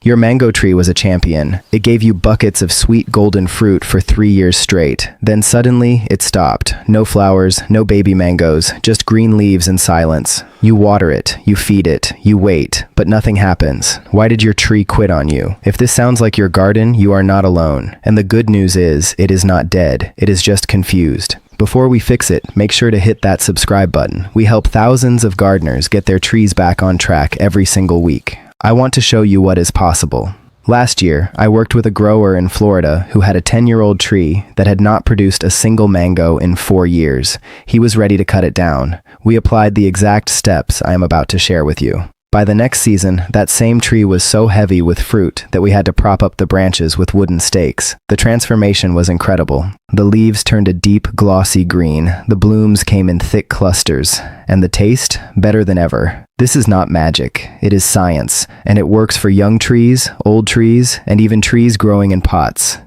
Your mango tree was a champion. It gave you buckets of sweet golden fruit for 3 years straight. Then suddenly, it stopped. No flowers, no baby mangoes, just green leaves and silence. You water it, you feed it, you wait, but nothing happens. Why did your tree quit on you? If this sounds like your garden, you are not alone. And the good news is, it is not dead. It is just confused. Before we fix it, make sure to hit that subscribe button. We help thousands of gardeners get their trees back on track every single week. I want to show you what is possible. Last year, I worked with a grower in Florida who had a 10-year-old tree that had not produced a single mango in 4 years. He was ready to cut it down. We applied the exact steps I am about to share with you. By the next season, that same tree was so heavy with fruit that we had to prop up the branches with wooden stakes. The transformation was incredible. The leaves turned a deep, glossy green, the blooms came in thick clusters, and the taste, better than ever. This is not magic, it is science, and it works for young trees, old trees, and even trees growing in pots.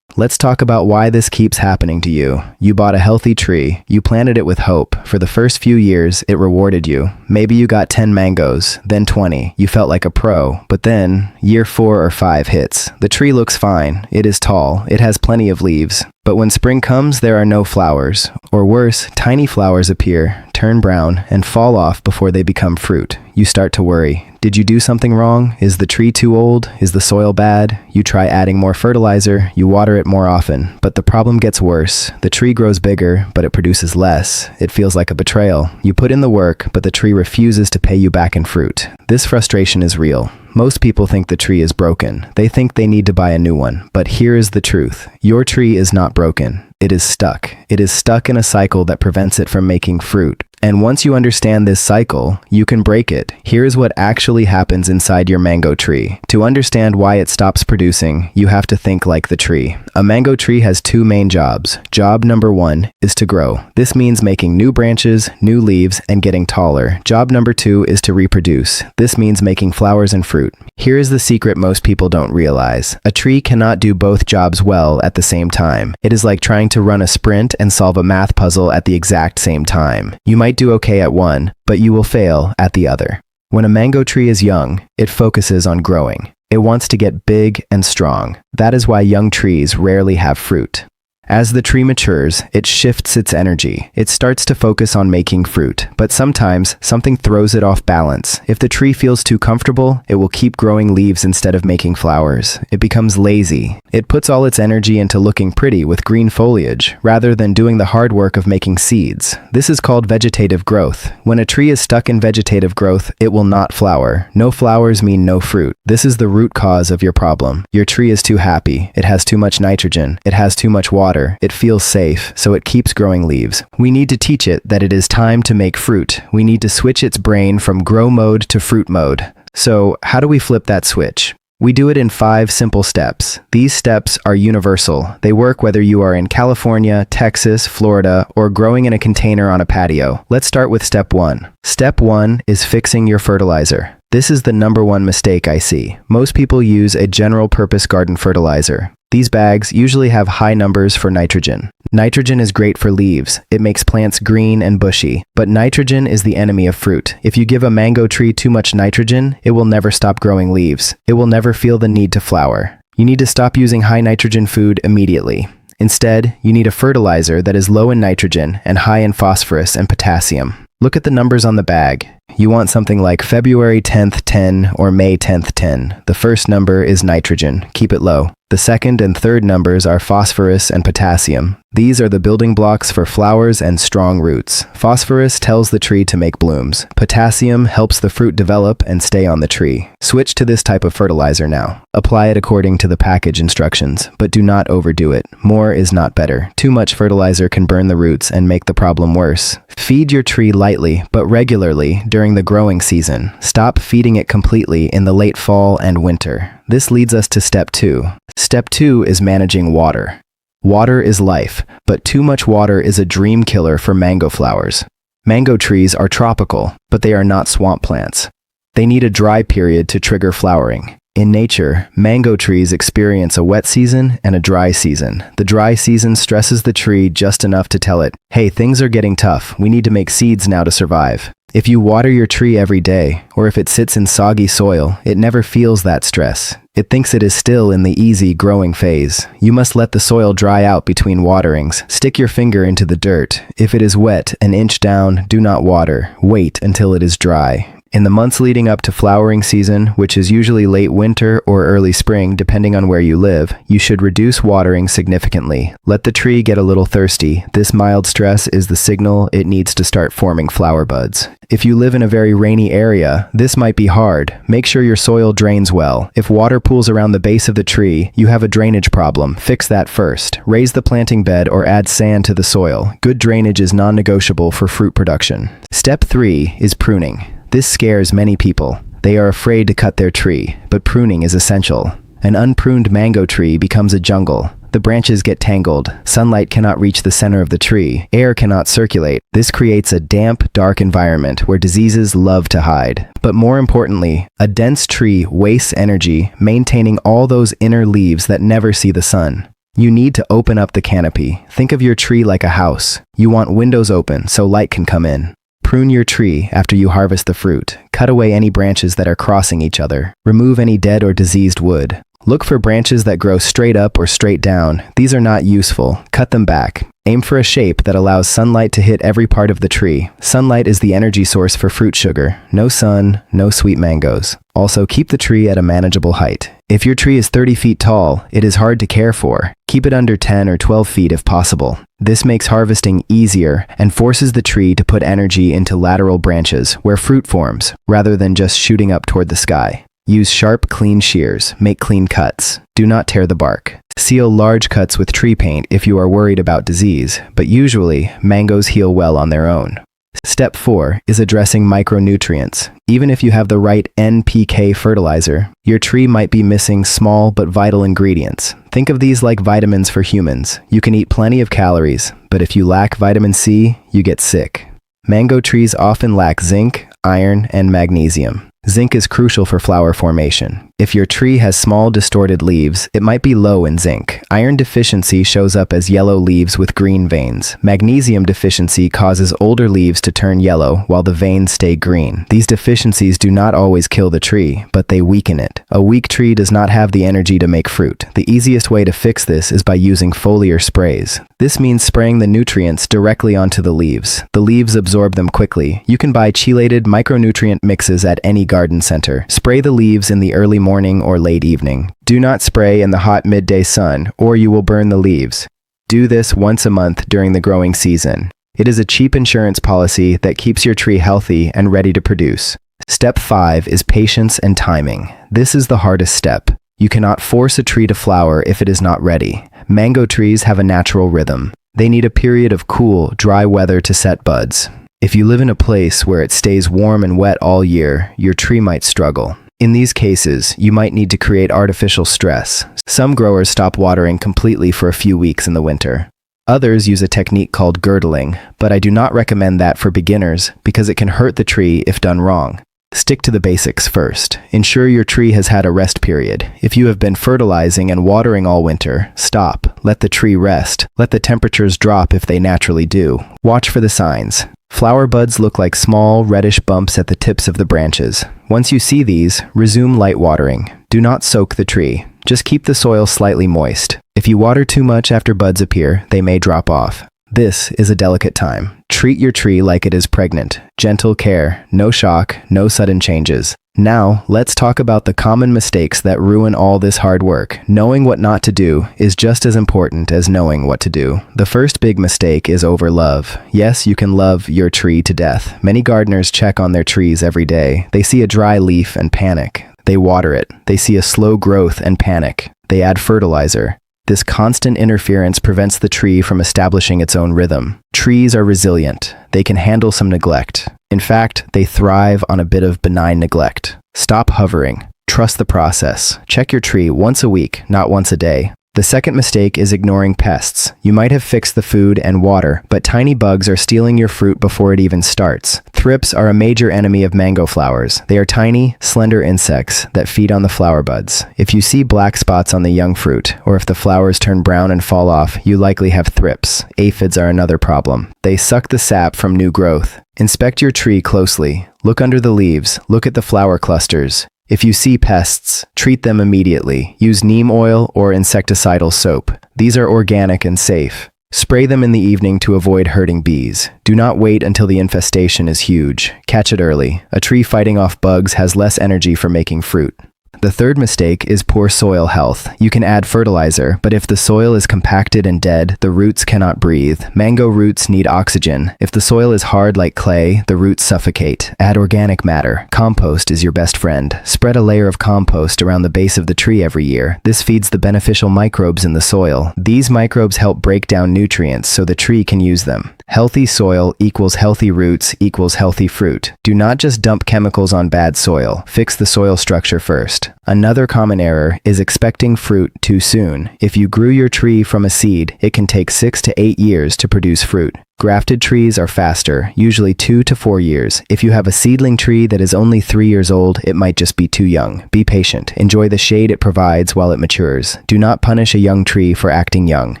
Let's talk about why this keeps happening to you. You bought a healthy tree. You planted it with hope. For the first few years, it rewarded you. Maybe you got 10 mangoes, then 20. You felt like a pro. But then, year 4 or 5 hits. The tree looks fine. It is tall. It has plenty of leaves. But when spring comes, there are no flowers. Or worse, tiny flowers appear, turn brown, and fall off before they become fruit. You start to worry. Did you do something wrong? Is the tree too old? Is the soil bad? You try adding more fertilizer, you water it more often, but the problem gets worse. The tree grows bigger, but it produces less. It feels like a betrayal. You put in the work, but the tree refuses to pay you back in fruit. This frustration is real. Most people think the tree is broken. They think they need to buy a new one. But here is the truth. Your tree is not broken. It is stuck. It is stuck in a cycle that prevents it from making fruit. And once you understand this cycle, you can break it. Here is what actually happens inside your mango tree. To understand why it stops producing, you have to think like the tree. A mango tree has 2 main jobs. Job number 1 is to grow. This means making new branches, new leaves, and getting taller. Job number 2 is to reproduce. This means making flowers and fruit. Here is the secret most people don't realize. A tree cannot do both jobs well at the same time. It is like trying to run a sprint and solve a math puzzle at the exact same time. You might do okay at one, but you will fail at the other. When a mango tree is young, it focuses on growing. It wants to get big and strong. That is why young trees rarely have fruit. As the tree matures, it shifts its energy. It starts to focus on making fruit, but sometimes something throws it off balance. If the tree feels too comfortable, it will keep growing leaves instead of making flowers. It becomes lazy. It puts all its energy into looking pretty with green foliage, rather than doing the hard work of making seeds. This is called vegetative growth. When a tree is stuck in vegetative growth, it will not flower. No flowers mean no fruit. This is the root cause of your problem. Your tree is too happy. It has too much nitrogen. It has too much water. It feels safe, so it keeps growing leaves. We need to teach it that it is time to make fruit. We need to switch its brain from grow mode to fruit mode. So, how do we flip that switch? We do it in 5 simple steps. These steps are universal. They work whether you are in California, Texas, Florida, or growing in a container on a patio. Let's start with step 1. Step 1 is fixing your fertilizer. This is the number 1 mistake I see. Most people use a general-purpose garden fertilizer. These bags usually have high numbers for nitrogen. Nitrogen is great for leaves. It makes plants green and bushy. But nitrogen is the enemy of fruit. If you give a mango tree too much nitrogen, it will never stop growing leaves. It will never feel the need to flower. You need to stop using high nitrogen food immediately. Instead, you need a fertilizer that is low in nitrogen and high in phosphorus and potassium. Look at the numbers on the bag. You want something like February 10th 10 or May 10th 10. The first number is nitrogen. Keep it low. The second and third numbers are phosphorus and potassium. These are the building blocks for flowers and strong roots. Phosphorus tells the tree to make blooms. Potassium helps the fruit develop and stay on the tree. Switch to this type of fertilizer now. Apply it according to the package instructions, but do not overdo it. More is not better. Too much fertilizer can burn the roots and make the problem worse. Feed your tree lightly, but regularly during the growing season. Stop feeding it completely in the late fall and winter. This leads us to step 2. Step 2 is managing water. Water is life, but too much water is a dream killer for mango flowers. Mango trees are tropical, but they are not swamp plants. They need a dry period to trigger flowering. In nature, mango trees experience a wet season and a dry season. The dry season stresses the tree just enough to tell it, hey, things are getting tough, we need to make seeds now to survive. If you water your tree every day, or if it sits in soggy soil, it never feels that stress. It thinks it is still in the easy growing phase. You must let the soil dry out between waterings. Stick your finger into the dirt. If it is wet, an inch down, do not water. Wait until it is dry. In the months leading up to flowering season, which is usually late winter or early spring depending on where you live, you should reduce watering significantly. Let the tree get a little thirsty. This mild stress is the signal it needs to start forming flower buds. If you live in a very rainy area, this might be hard. Make sure your soil drains well. If water pools around the base of the tree, you have a drainage problem. Fix that first. Raise the planting bed or add sand to the soil. Good drainage is non-negotiable for fruit production. Step 3 is pruning. This scares many people. They are afraid to cut their tree, but pruning is essential. An unpruned mango tree becomes a jungle. The branches get tangled. Sunlight cannot reach the center of the tree. Air cannot circulate. This creates a damp, dark environment where diseases love to hide. But more importantly, a dense tree wastes energy maintaining all those inner leaves that never see the sun. You need to open up the canopy. Think of your tree like a house. You want windows open so light can come in. Prune your tree after you harvest the fruit. Cut away any branches that are crossing each other. Remove any dead or diseased wood. Look for branches that grow straight up or straight down. These are not useful. Cut them back. Aim for a shape that allows sunlight to hit every part of the tree. Sunlight is the energy source for fruit sugar. No sun, no sweet mangoes. Also, keep the tree at a manageable height. If your tree is 30 feet tall, it is hard to care for. Keep it under 10 or 12 feet if possible. This makes harvesting easier and forces the tree to put energy into lateral branches where fruit forms, rather than just shooting up toward the sky. Use sharp, clean shears. Make clean cuts. Do not tear the bark. Seal large cuts with tree paint if you are worried about disease, but usually, mangoes heal well on their own. Step 4 is addressing micronutrients. Even if you have the right NPK fertilizer, your tree might be missing small but vital ingredients. Think of these like vitamins for humans. You can eat plenty of calories, but if you lack vitamin C, you get sick. Mango trees often lack zinc, iron, and magnesium. Zinc is crucial for flower formation. If your tree has small, distorted leaves, it might be low in zinc. Iron deficiency shows up as yellow leaves with green veins. Magnesium deficiency causes older leaves to turn yellow while the veins stay green. These deficiencies do not always kill the tree, but they weaken it. A weak tree does not have the energy to make fruit. The easiest way to fix this is by using foliar sprays. This means spraying the nutrients directly onto the leaves. The leaves absorb them quickly. You can buy chelated micronutrient mixes at any garden center. Spray the leaves in the early morning or late evening. Do not spray in the hot midday sun, or you will burn the leaves. Do this once a month during the growing season. It is a cheap insurance policy that keeps your tree healthy and ready to produce. Step 5 is patience and timing. This is the hardest step. You cannot force a tree to flower if it is not ready. Mango trees have a natural rhythm. They need a period of cool, dry weather to set buds. If you live in a place where it stays warm and wet all year, your tree might struggle. In these cases, you might need to create artificial stress. Some growers stop watering completely for a few weeks in the winter. Others use a technique called girdling, but I do not recommend that for beginners because it can hurt the tree if done wrong. Stick to the basics first. Ensure your tree has had a rest period. If you have been fertilizing and watering all winter, stop. Let the tree rest. Let the temperatures drop if they naturally do. Watch for the signs. Flower buds look like small, reddish bumps at the tips of the branches. Once you see these, resume light watering. Do not soak the tree. Just keep the soil slightly moist. If you water too much after buds appear, they may drop off. This is a delicate time. Treat your tree like it is pregnant. Gentle care, no shock, no sudden changes. Now, let's talk about the common mistakes that ruin all this hard work. Knowing what not to do is just as important as knowing what to do. The first big mistake is overlove. Yes, you can love your tree to death. Many gardeners check on their trees every day. They see a dry leaf and panic. They water it. They see a slow growth and panic. They add fertilizer. This constant interference prevents the tree from establishing its own rhythm. Trees are resilient. They can handle some neglect. In fact, they thrive on a bit of benign neglect. Stop hovering. Trust the process. Check your tree once a week, not once a day. The second mistake is ignoring pests. You might have fixed the food and water, but tiny bugs are stealing your fruit before it even starts. Thrips are a major enemy of mango flowers. They are tiny, slender insects that feed on the flower buds. If you see black spots on the young fruit, or if the flowers turn brown and fall off, you likely have thrips. Aphids are another problem. They suck the sap from new growth. Inspect your tree closely. Look under the leaves. Look at the flower clusters. If you see pests, treat them immediately. Use neem oil or insecticidal soap. These are organic and safe. Spray them in the evening to avoid hurting bees. Do not wait until the infestation is huge. Catch it early. A tree fighting off bugs has less energy for making fruit. The third mistake is poor soil health. You can add fertilizer, but if the soil is compacted and dead, the roots cannot breathe. Mango roots need oxygen. If the soil is hard like clay, the roots suffocate. Add organic matter. Compost is your best friend. Spread a layer of compost around the base of the tree every year. This feeds the beneficial microbes in the soil. These microbes help break down nutrients so the tree can use them. Healthy soil equals healthy roots equals healthy fruit. Do not just dump chemicals on bad soil. Fix the soil structure first. Another common error is expecting fruit too soon. If you grew your tree from a seed, it can take 6 to 8 years to produce fruit. Grafted trees are faster, usually 2 to 4 years. If you have a seedling tree that is only 3 years old, it might just be too young. Be patient. Enjoy the shade it provides while it matures. Do not punish a young tree for acting young.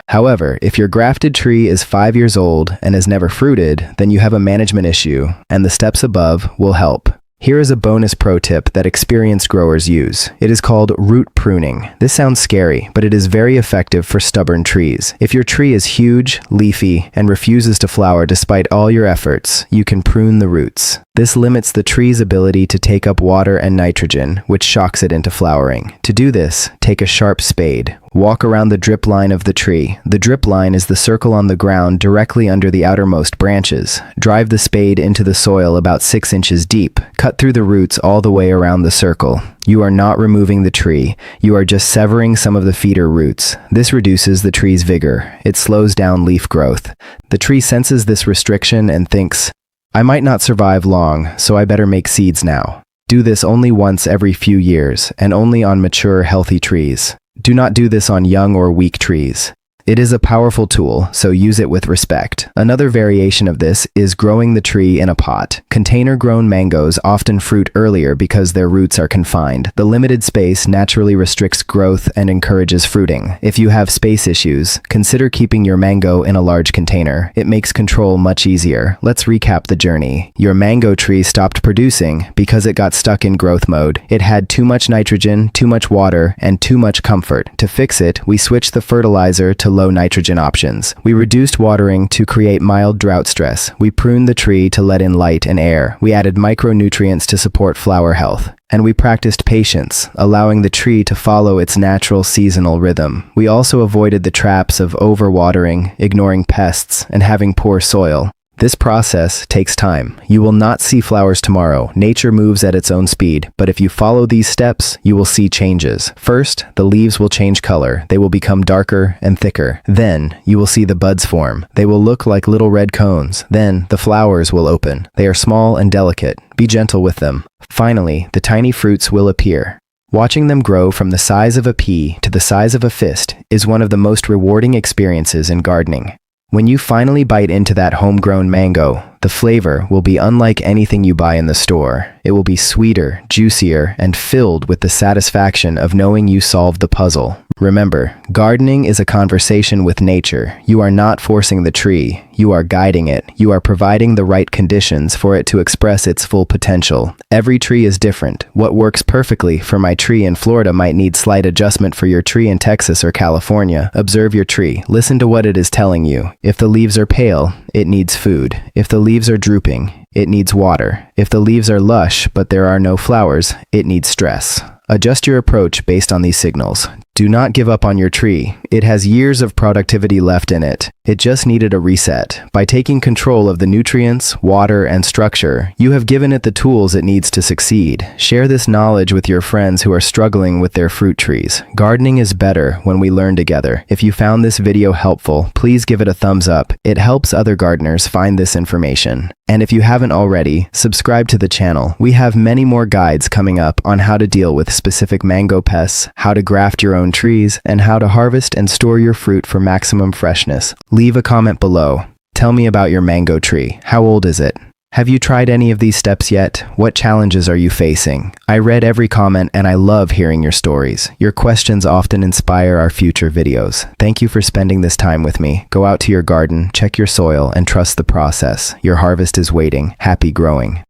However, if your grafted tree is 5 years old and has never fruited, then you have a management issue, and the steps above will help. Here is a bonus pro tip that experienced growers use. It is called root pruning. This sounds scary, but it is very effective for stubborn trees. If your tree is huge, leafy, and refuses to flower despite all your efforts, you can prune the roots. This limits the tree's ability to take up water and nitrogen, which shocks it into flowering. To do this, take a sharp spade. Walk around the drip line of the tree. The drip line is the circle on the ground directly under the outermost branches. Drive the spade into the soil about 6 inches deep. Cut through the roots all the way around the circle. You are not removing the tree. You are just severing some of the feeder roots. This reduces the tree's vigor. It slows down leaf growth. The tree senses this restriction and thinks, "I might not survive long, so I better make seeds now." Do this only once every few years, and only on mature, healthy trees. Do not do this on young or weak trees. It is a powerful tool, so use it with respect. Another variation of this is growing the tree in a pot. Container-grown mangoes often fruit earlier because their roots are confined. The limited space naturally restricts growth and encourages fruiting. If you have space issues, consider keeping your mango in a large container. It makes control much easier. Let's recap the journey. Your mango tree stopped producing because it got stuck in growth mode. It had too much nitrogen, too much water, and too much comfort. To fix it, we switched the fertilizer to low nitrogen options. We reduced watering to create mild drought stress. We pruned the tree to let in light and air. We added micronutrients to support flower health. And we practiced patience, allowing the tree to follow its natural seasonal rhythm. We also avoided the traps of overwatering, ignoring pests, and having poor soil. This process takes time. You will not see flowers tomorrow. Nature moves at its own speed, but if you follow these steps, you will see changes. First, the leaves will change color. They will become darker and thicker. Then, you will see the buds form. They will look like little red cones. Then, the flowers will open. They are small and delicate. Be gentle with them. Finally, the tiny fruits will appear. Watching them grow from the size of a pea to the size of a fist is one of the most rewarding experiences in gardening. When you finally bite into that homegrown mango, the flavor will be unlike anything you buy in the store. It will be sweeter, juicier, and filled with the satisfaction of knowing you solved the puzzle. Remember, gardening is a conversation with nature. You are not forcing the tree. You are guiding it. You are providing the right conditions for it to express its full potential. Every tree is different. What works perfectly for my tree in Florida might need slight adjustment for your tree in Texas or California. Observe your tree. Listen to what it is telling you. If the leaves are pale, it needs food. If the leaves are drooping, it needs water. If the leaves are lush but there are no flowers, it needs stress. Adjust your approach based on these signals. Do not give up on your tree. It has years of productivity left in it. It just needed a reset. By taking control of the nutrients, water, and structure, you have given it the tools it needs to succeed. Share this knowledge with your friends who are struggling with their fruit trees. Gardening is better when we learn together. If you found this video helpful, please give it a thumbs up. It helps other gardeners find this information. And if you haven't already, subscribe to the channel. We have many more guides coming up on how to deal with specific mango pests, how to graft your own trees, and how to harvest and store your fruit for maximum freshness. Leave a comment below. Tell me about your mango tree. How old is it? Have you tried any of these steps yet? What challenges are you facing? I read every comment and I love hearing your stories. Your questions often inspire our future videos. Thank you for spending this time with me. Go out to your garden, check your soil, and trust the process. Your harvest is waiting. Happy growing.